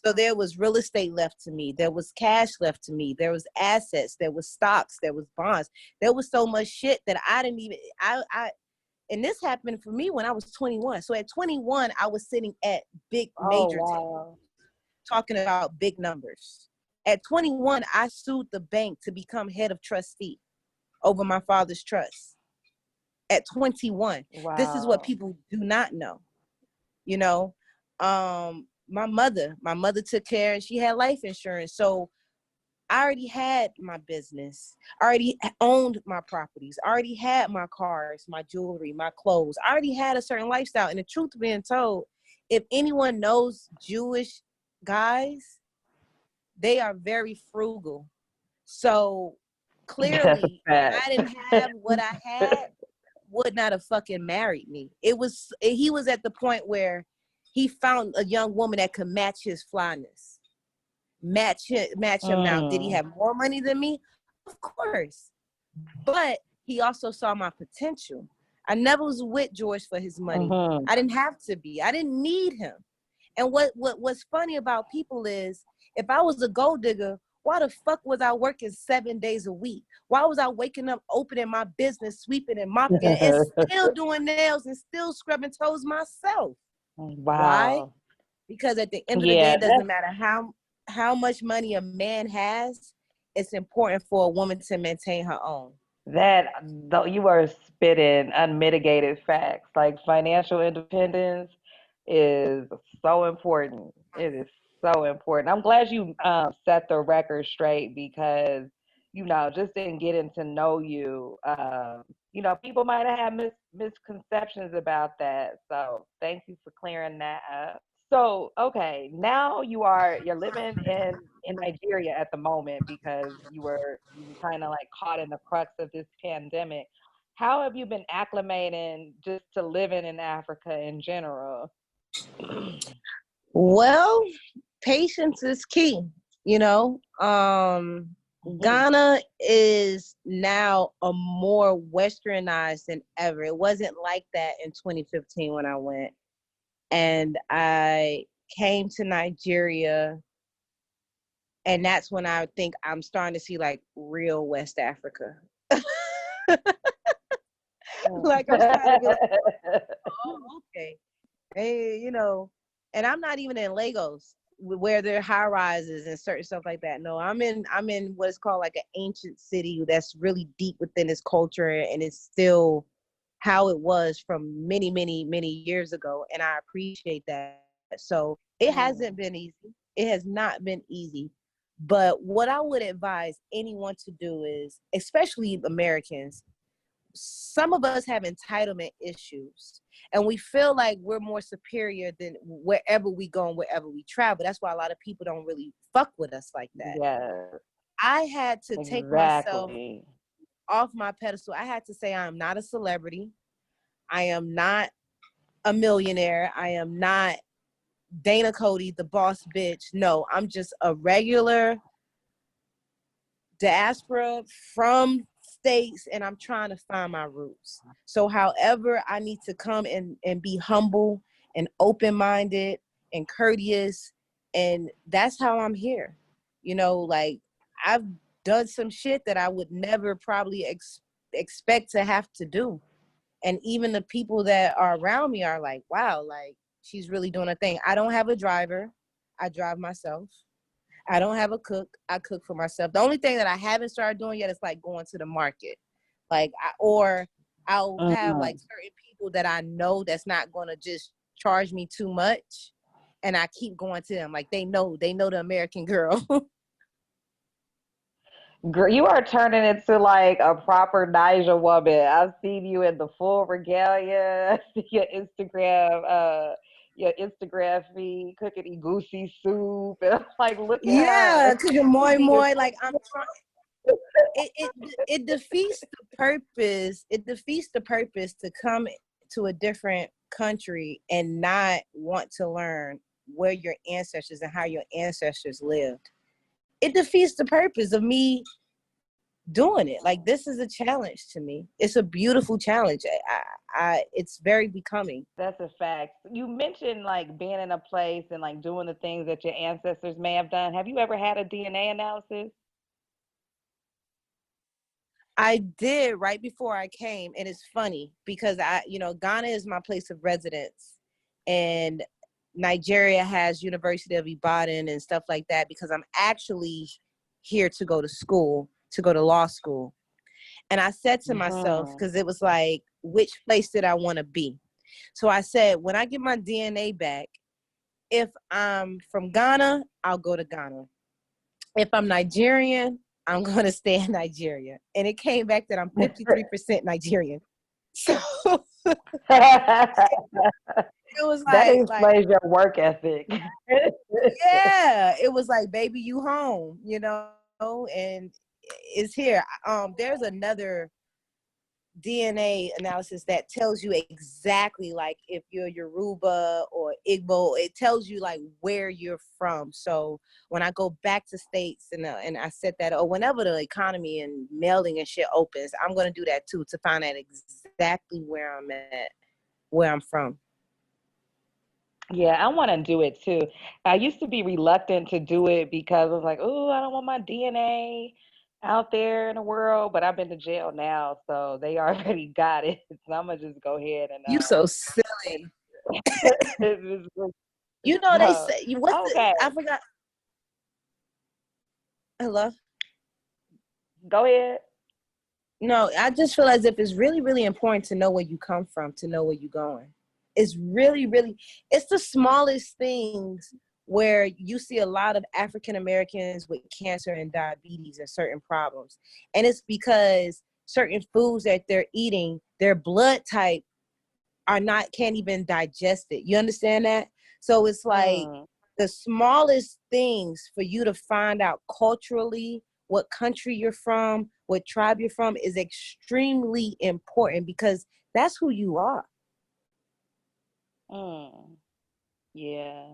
So there was real estate left to me. There was cash left to me. There was assets. There was stocks. There was bonds. There was so much shit that I didn't even, and this happened for me when I was 21. So at 21, I was sitting at major tables, talking about big numbers. At 21, I sued the bank to become head of trustee over my father's trust. At 21. Wow. This is what people do not know. You know, my mother took care and she had life insurance. So I already had my business. I already owned my properties. I already had my cars, my jewelry, my clothes. I already had a certain lifestyle. And the truth being told, if anyone knows Jewish guys, they are very frugal. So clearly, if I didn't have what I had, would not have fucking married me. He was at the point where he found a young woman that could match his flyness, match him out. Did he have more money than me? Of course. But he also saw my potential. I never was with George for his money. I didn't have to be. I didn't need him. And what's funny about people is, if I was a gold digger, why the fuck was I working 7 days a week? Why was I waking up, opening my business, sweeping and mopping, and still doing nails and still scrubbing toes myself? Wow. Why? Because at the end of the day, it doesn't matter how much money a man has. It's important for a woman to maintain her own. Though you are spitting unmitigated facts. Like, financial independence is so important. It is so important. I'm glad you set the record straight because, just in getting to know you, people might have had misconceptions about that. So thank you for clearing that up. So, okay, now you're living in Nigeria at the moment because you were kind of like caught in the crux of this pandemic. How have you been acclimating just to living in Africa in general? Well, patience is key, Ghana is now a more westernized than ever. It wasn't like that in 2015 when I went. And I came to Nigeria, and that's when I think I'm starting to see like real West Africa. Like I'm starting to be like, oh, okay. Hey, and I'm not even in Lagos where there are high rises and certain stuff like that. No, I'm in what's called like an ancient city that's really deep within its culture, and it's still how it was from many, many, many years ago. And I appreciate that. So it hasn't been easy. It has not been easy. But what I would advise anyone to do is, especially Americans, some of us have entitlement issues, and we feel like we're more superior than wherever we go and wherever we travel. That's why a lot of people don't really fuck with us like that. Yeah, I had to take myself exactly. off my pedestal. I had to say I am not a celebrity. I am not a millionaire. I am not Dana Cody, the boss bitch. No, I'm just a regular diaspora from states, and I'm trying to find my roots. So however I need to come and be humble and open-minded and courteous, and that's how I'm here. Like I've done some shit that I would never probably expect to have to do. And even the people that are around me are like, wow, like she's really doing a thing. I don't have a driver. I drive myself. I don't have a cook. I cook for myself. The only thing that I haven't started doing yet is like going to the market. Or I'll have like certain people that I know that's not going to just charge me too much. And I keep going to them. Like they know the American girl. Girl, you are turning into like a proper Niger woman. I've seen you in the full regalia, your Instagram feed, cooking egusi soup, and I'm like, look at Yeah, her. cooking moi moi. Like I'm trying. It defeats the purpose. It defeats the purpose to come to a different country and not want to learn where your ancestors and how your ancestors lived. It defeats the purpose of me doing it. Like this is a challenge to me. It's a beautiful challenge. It's very becoming. That's a fact. You mentioned like being in a place and like doing the things that your ancestors may have done. Have you ever had a DNA analysis? I did right before I came, and it's funny because Ghana is my place of residence, and Nigeria has University of Ibadan and stuff like that because I'm actually here to go to school, to go to law school. And I said to myself, because it was like, which place did I want to be? So I said, when I get my DNA back, if I'm from Ghana, I'll go to Ghana. If I'm Nigerian, I'm going to stay in Nigeria. And it came back that I'm 53% Nigerian. So it was That like, explains your work ethic. yeah, it was like, baby, you home, and it's here. There's another DNA analysis that tells you exactly like if you're Yoruba or Igbo, it tells you like where you're from. So when I go back to states and I said that, or whenever the economy and mailing and shit opens, I'm gonna do that too to find out exactly where I'm at, where I'm from. Yeah, I want to do it too. I used to be reluctant to do it because I was like, oh, I don't want my DNA out there in the world. But I've been to jail now, so they already got it. So I'm gonna just go ahead and You so silly. just They go. say Okay, I forgot. Hello. go ahead. No, I just feel as if it's really, really important to know where you come from, to know where you're going. It's really, really, it's the smallest things where you see a lot of African Americans with cancer and diabetes and certain problems. And it's because certain foods that they're eating, their blood type can't even digest it. You understand that? So it's like Mm, the smallest things for you to find out culturally what country you're from, what tribe you're from is extremely important because that's who you are. mm. Yeah,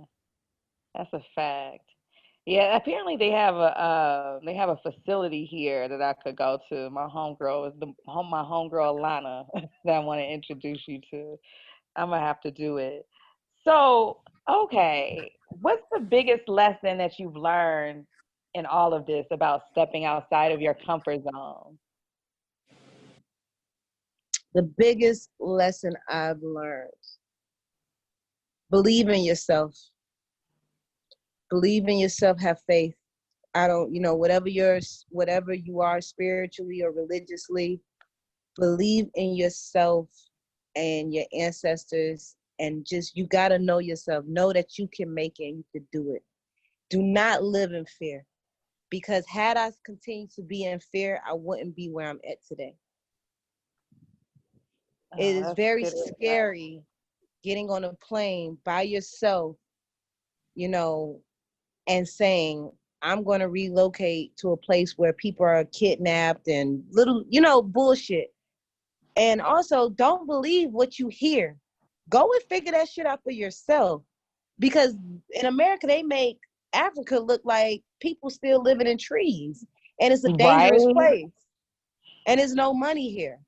that's a fact. Yeah, apparently they have a facility here that I could go to. My homegirl is my homegirl Lana that I want to introduce you to. I'm gonna have to do it. So, okay, what's the biggest lesson that you've learned in all of this about stepping outside of your comfort zone? The biggest lesson I've learned: believe in yourself. Believe in yourself. Have faith. I don't, whatever you are spiritually or religiously, believe in yourself and your ancestors, and just, you got to know yourself. Know that you can make it and you can do it. Do not live in fear, because had I continued to be in fear, I wouldn't be where I'm at today. It Oh, is that's very good advice. scary getting on a plane by yourself, you know, and saying, I'm going to relocate to a place where people are kidnapped and little, bullshit. And also, don't believe what you hear. Go and figure that shit out for yourself. Because in America, they make Africa look like people still living in trees. And it's a Right? dangerous place. And there's no money here.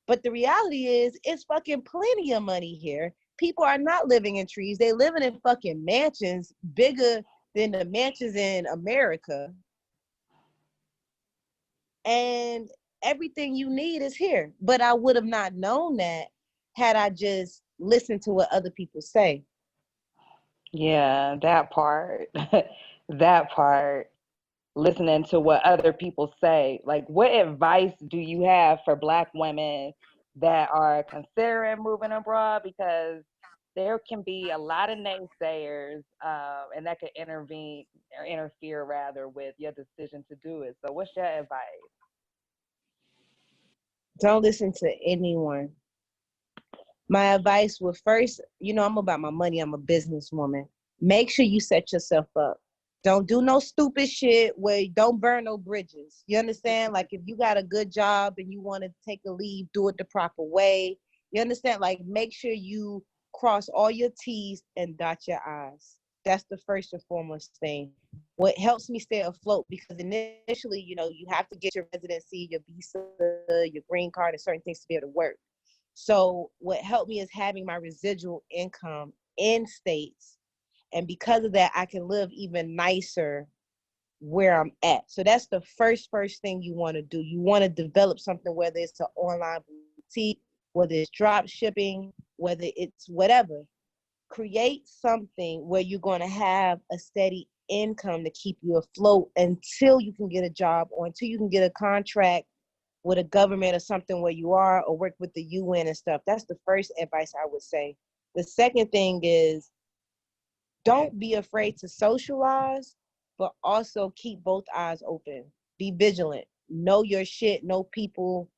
But the reality is, it's fucking plenty of money here. People are not living in trees. They living in fucking mansions bigger than the mansions in America. And everything you need is here. But I would have not known that had I just listened to what other people say. Yeah, that part. That part. Listening to what other people say. Like, what advice do you have for Black women that are considering moving abroad? Because there can be a lot of naysayers, and that could intervene or interfere rather with your decision to do it. So, what's your advice? Don't listen to anyone. My advice would first, I'm about my money. I'm a businesswoman. Make sure you set yourself up. Don't do no stupid shit where you don't burn no bridges. You understand? Like, if you got a good job and you want to take a leave, do it the proper way. You understand? Like, make sure you cross all your T's and dot your I's. That's the first and foremost thing. What helps me stay afloat, because initially, you have to get your residency, your visa, your green card, and certain things to be able to work. So what helped me is having my residual income in states. And because of that, I can live even nicer where I'm at. So that's the first thing you want to do. You want to develop something, whether it's an online boutique, whether it's drop shipping, whether it's whatever. Create something where you're going to have a steady income to keep you afloat until you can get a job, or until you can get a contract with a government or something where you are, or work with the UN and stuff. That's the first advice I would say. The second thing is, don't be afraid to socialize, but also keep both eyes open. Be vigilant. Know your shit. Know people.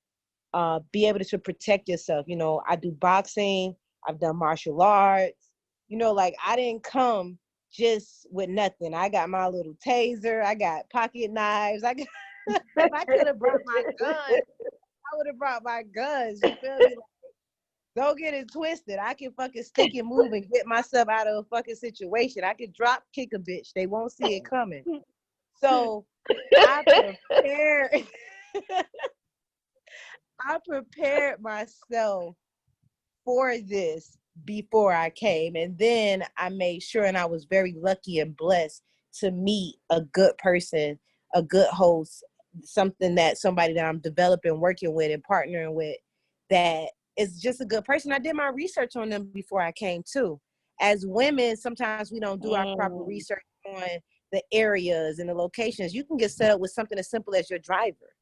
Be able to protect yourself. I do boxing. I've done martial arts. Like, I didn't come just with nothing. I got my little taser. I got pocket knives. I got, if I could have brought my gun, I would have brought my guns. You feel me? Like, don't get it twisted. I can fucking stick and move and get myself out of a fucking situation. I can drop kick a bitch. They won't see it coming. So I prepared. I prepared myself for this before I came. And then I made sure, and I was very lucky and blessed to meet a good person, a good host, somebody that I'm developing, working with, and partnering with, that is just a good person. I did my research on them before I came too. As women, sometimes we don't do our proper Mm, research on the areas and the locations. You can get set up with something as simple as your driver.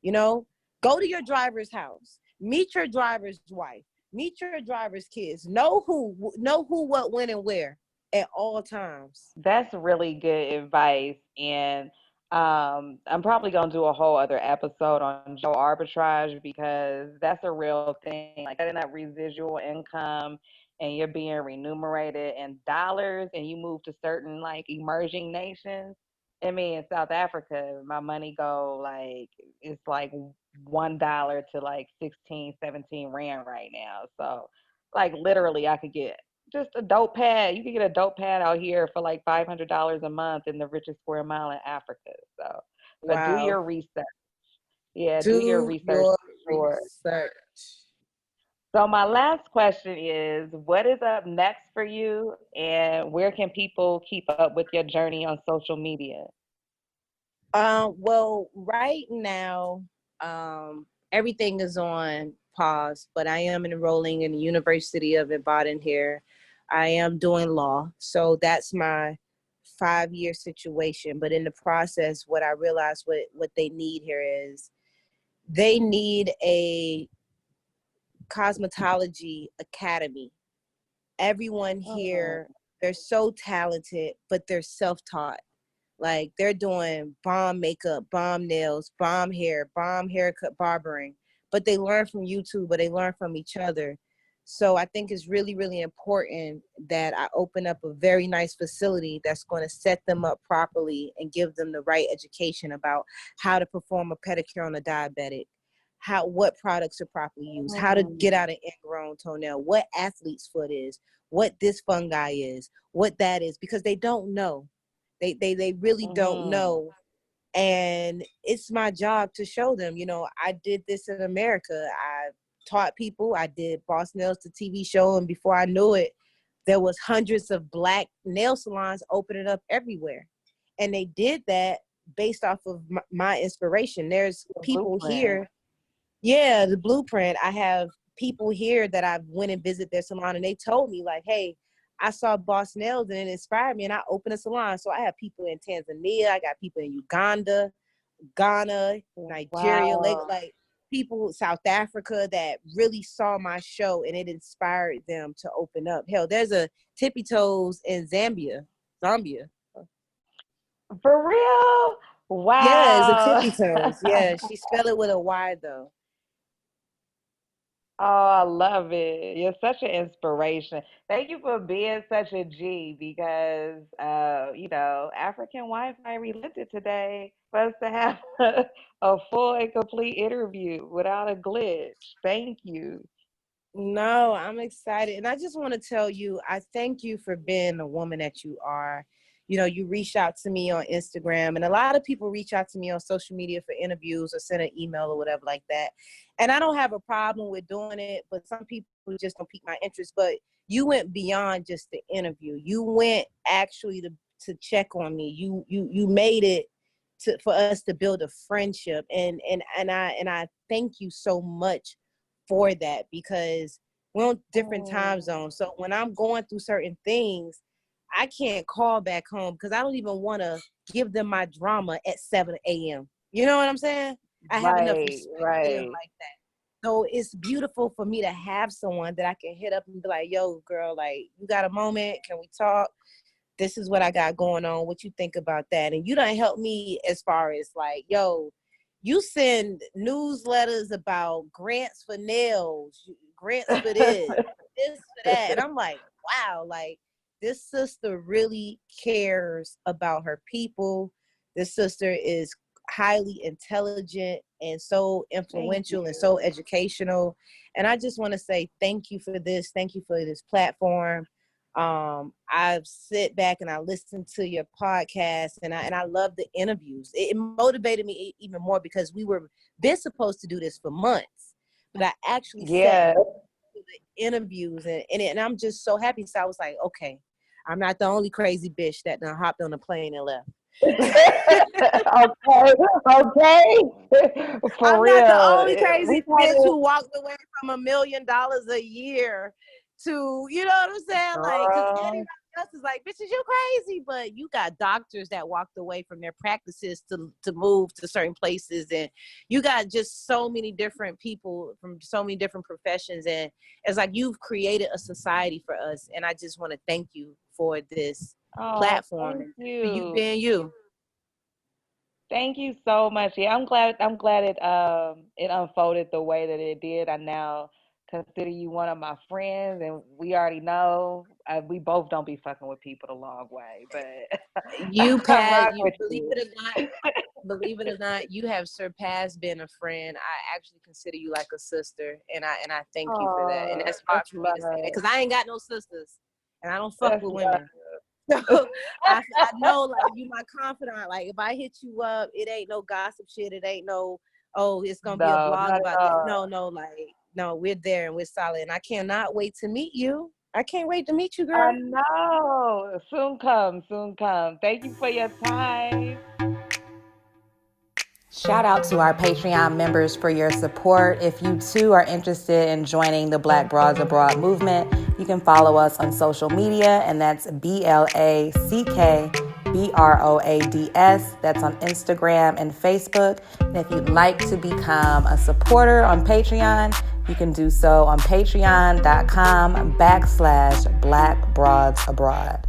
You know, go to your driver's house, meet your driver's wife, meet your driver's kids, know who, what, when, and where at all times. that's really good advice. And I'm probably going to do a whole other episode on job arbitrage because that's a real thing. Like getting that residual income and you're being remunerated in dollars and you move to certain like emerging nations. I mean, in South Africa, my money go like, it's like $1 to like 16, 17 rand right now. So like literally I could get just a dope pad. You can get a dope pad out here for like $500 a month in the richest square mile in Africa. So, but do Wow. your research. Yeah, do your Do research your for sure. research. So my last question is, what is up next for you, and where can people keep up with your journey on social media? Well, right now, everything is on pause, but I am enrolling in the University of Ibadan here. I am doing law, so that's my 5-year situation. But in the process, what I realized what they need here is they need a cosmetology academy. Everyone Mm, here, they're so talented, but they're self-taught. Like they're doing bomb makeup, bomb nails, bomb hair, bomb haircut, barbering, but they learn from YouTube, but they learn from each other. So I think it's really, really important that I open up a very nice facility that's going to set them up properly and give them the right education about how to perform a pedicure on a diabetic, what products are properly used, how to get mm, out an ingrown toenail, what athlete's foot is, what this fungi is, what that is, because they don't know. They really don't mhm. know. And it's my job to show them, I did this in America. I taught people. I did Boss Nails, the TV show. And before I knew it, there was hundreds of Black nail salons opening up everywhere. And they did that based off of my inspiration. There's The people blueprint. here. Yeah, the blueprint. I have people here that I went and visit their salon, and they told me like, hey, I saw Boss Nails and it inspired me, and I opened a salon. So I have people in Tanzania, I got people in Uganda, Ghana, Nigeria, Wow. like people South Africa that really saw my show and it inspired them to open up. Hell, there's a TippieToes in Zambia. For real? Yeah, it's a Wow. TippieToes. Yeah, she spelled it with a Y though. Oh, I love it. You're such an inspiration. Thank you for being such a G because, African Wi-Fi relented today for us to have a full and complete interview without a glitch. Thank you. No, I'm excited. And I just want to tell you, I thank you for being the woman that you are. You reach out to me on Instagram, and a lot of people reach out to me on social media for interviews or send an email or whatever like that. And I don't have a problem with doing it, but some people just don't pique my interest. But you went beyond just the interview. You went actually to check on me. You made it for us to build a friendship. And I thank you so much for that, because we're on different time Mm, zones. So when I'm going through certain things, I can't call back home because I don't even want to give them my drama at 7 a.m. You know what I'm saying? I have enough right, respect for them right. like that. So it's beautiful for me to have someone that I can hit up and be like, yo, girl, like, you got a moment? Can we talk? This is what I got going on. What you think about that? And you done help me as far as like, yo, you send newsletters about grants for nails, grants for this for that. And I'm like, wow, like this sister really cares about her people. This sister is highly intelligent and so Thank influential and so you. educational. And I just want to say thank you for this. Thank you for this platform. I sit back and I listen to your podcast, and I love the interviews. It motivated me even more because we were been supposed to do this for months, but I actually sat Yeah. through the interviews, and I'm just so happy. So I was like, okay, I'm not the only crazy bitch that done hopped on a plane and left. Okay, okay. For I'm not the real. only We crazy kind bitch of, who walked away from $1 million a year to, you know what I'm saying? Like, because girl. everybody else is like, bitches, you crazy. But you got doctors that walked away from their practices to move to certain places. And you got just so many different people from so many different professions. And it's like you've created a society for us. And I just want to thank you for this Oh, platform thank and for you you. being you. Thank you so much. Yeah, I'm glad it unfolded the way that it did. I now consider you one of my friends, and we already know we both don't be fucking with people the long way, but You, I Pat, rock you with you. believe it or not, you have surpassed being a friend. I actually consider you like a sister, and I thank you for that. And Oh, that's hard that's for me to say that love. because I ain't got no sisters. and I don't fuck That's with right. women. So I know, like, you my confidant. Like, if I hit you up, it ain't no gossip shit. It ain't no, oh, it's gonna be a No, blog not about at that. all. No, like, no, we're there and we're solid. And I cannot wait to meet you. I can't wait to meet you, I girl. know. Soon come, soon come. Thank you for your time. Shout out to our Patreon members for your support. If you too are interested in joining the Black Broads Abroad movement, you can follow us on social media, and that's BLACKBROADS. That's on Instagram and Facebook. And if you'd like to become a supporter on Patreon, you can do so on patreon.com/Black Broads Abroad.